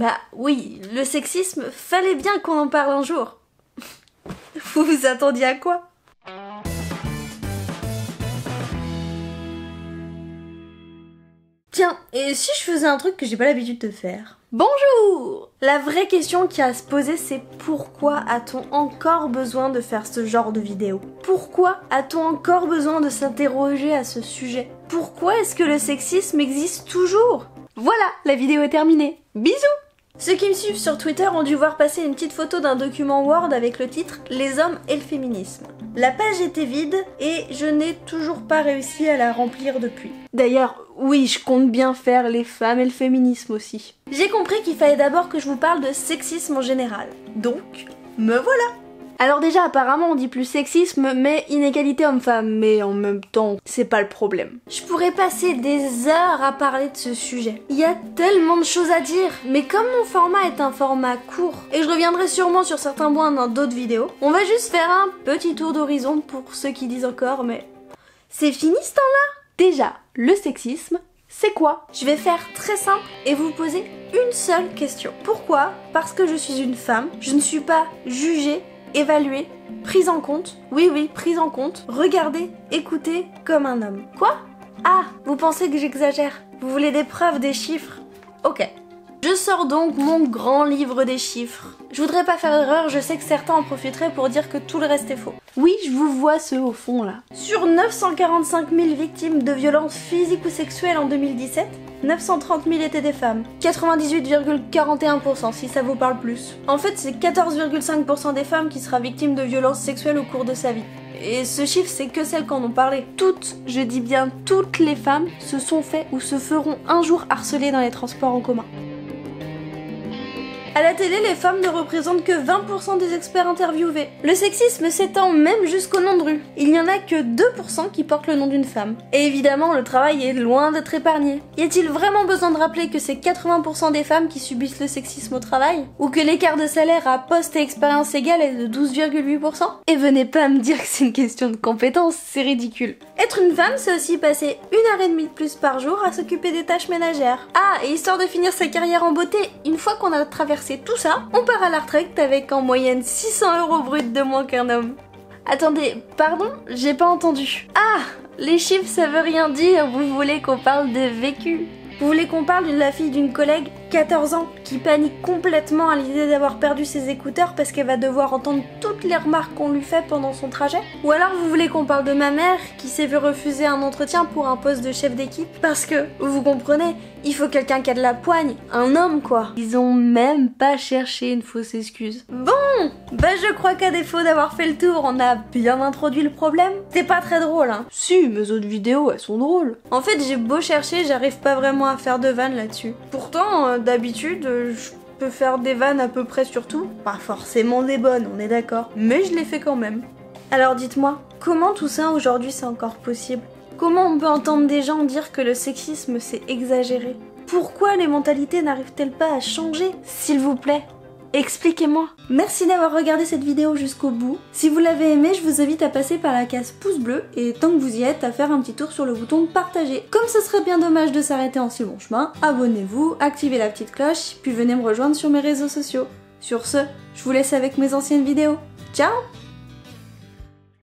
Bah oui, le sexisme, fallait bien qu'on en parle un jour. Vous vous attendiez à quoi? Tiens, et si je faisais un truc que j'ai pas l'habitude de faire? Bonjour! La vraie question qui a à se poser, c'est pourquoi a-t-on encore besoin de faire ce genre de vidéo? Pourquoi a-t-on encore besoin de s'interroger à ce sujet? Pourquoi est-ce que le sexisme existe toujours? Voilà, la vidéo est terminée. Bisous! Ceux qui me suivent sur Twitter ont dû voir passer une petite photo d'un document Word avec le titre « Les hommes et le féminisme ». La page était vide et je n'ai toujours pas réussi à la remplir depuis. D'ailleurs, oui, je compte bien faire les femmes et le féminisme aussi. J'ai compris qu'il fallait d'abord que je vous parle de sexisme en général. Donc, me voilà! Alors déjà, apparemment, on dit plus sexisme, mais inégalité homme-femme. Mais en même temps, c'est pas le problème. Je pourrais passer des heures à parler de ce sujet. Il y a tellement de choses à dire. Mais comme mon format est un format court, et je reviendrai sûrement sur certains points dans d'autres vidéos, on va juste faire un petit tour d'horizon pour ceux qui disent encore, mais... c'est fini ce temps-là? Déjà, le sexisme, c'est quoi? Je vais faire très simple et vous poser une seule question. Pourquoi? Parce que je suis une femme, je ne suis pas jugée, évaluée, prise en compte, oui, prise en compte, regardée, écoutée comme un homme. Quoi? Ah, vous pensez que j'exagère? Vous voulez des preuves, des chiffres? Ok. Je sors donc mon grand livre des chiffres. Je voudrais pas faire d'erreur, je sais que certains en profiteraient pour dire que tout le reste est faux. Oui, je vous vois ceux au fond là. Sur 945 000 victimes de violences physiques ou sexuelles en 2017, 930 000 étaient des femmes. 98,41% si ça vous parle plus. En fait, c'est 14,5% des femmes qui sera victime de violences sexuelles au cours de sa vie. Et ce chiffre, c'est que celles qui en ont parlé. Toutes, je dis bien toutes les femmes, se sont fait ou se feront un jour harceler dans les transports en commun. À la télé, les femmes ne représentent que 20% des experts interviewés. Le sexisme s'étend même jusqu'au nom de rue. Il n'y en a que 2% qui portent le nom d'une femme. Et évidemment, le travail est loin d'être épargné. Y a-t-il vraiment besoin de rappeler que c'est 80% des femmes qui subissent le sexisme au travail? Ou que l'écart de salaire à poste et expérience égale est de 12,8%? Et venez pas me dire que c'est une question de compétence, c'est ridicule. Être une femme, c'est aussi passer 1h30 de plus par jour à s'occuper des tâches ménagères. Ah, et histoire de finir sa carrière en beauté, une fois qu'on a traversé tout ça, on part à la retraite avec en moyenne 600 € brut de moins qu'un homme. Attendez, pardon? J'ai pas entendu. Ah! Les chiffres ça veut rien dire, vous voulez qu'on parle de vécu? Vous voulez qu'on parle de la fille d'une collègue, 14 ans, qui panique complètement à l'idée d'avoir perdu ses écouteurs parce qu'elle va devoir entendre toutes les remarques qu'on lui fait pendant son trajet? Ou alors vous voulez qu'on parle de ma mère qui s'est vu refuser un entretien pour un poste de chef d'équipe? Parce que, vous comprenez, il faut quelqu'un qui a de la poigne, un homme quoi. Ils ont même pas cherché une fausse excuse. Bon, bah je crois qu'à défaut d'avoir fait le tour, on a bien introduit le problème. C'est pas très drôle hein. Si, mes autres vidéos elles sont drôles. En fait j'ai beau chercher, j'arrive pas vraiment à faire de vannes là-dessus. Pourtant, d'habitude, je peux faire des vannes à peu près sur tout. Pas forcément des bonnes, on est d'accord. Mais je les fais quand même. Alors dites-moi, comment tout ça aujourd'hui c'est encore possible? Comment on peut entendre des gens dire que le sexisme c'est exagéré? Pourquoi les mentalités n'arrivent-elles pas à changer? S'il vous plaît, expliquez-moi. Merci d'avoir regardé cette vidéo jusqu'au bout. Si vous l'avez aimé, je vous invite à passer par la case pouce bleu et tant que vous y êtes, à faire un petit tour sur le bouton partager. Comme ce serait bien dommage de s'arrêter en si bon chemin, abonnez-vous, activez la petite cloche, puis venez me rejoindre sur mes réseaux sociaux. Sur ce, je vous laisse avec mes anciennes vidéos. Ciao!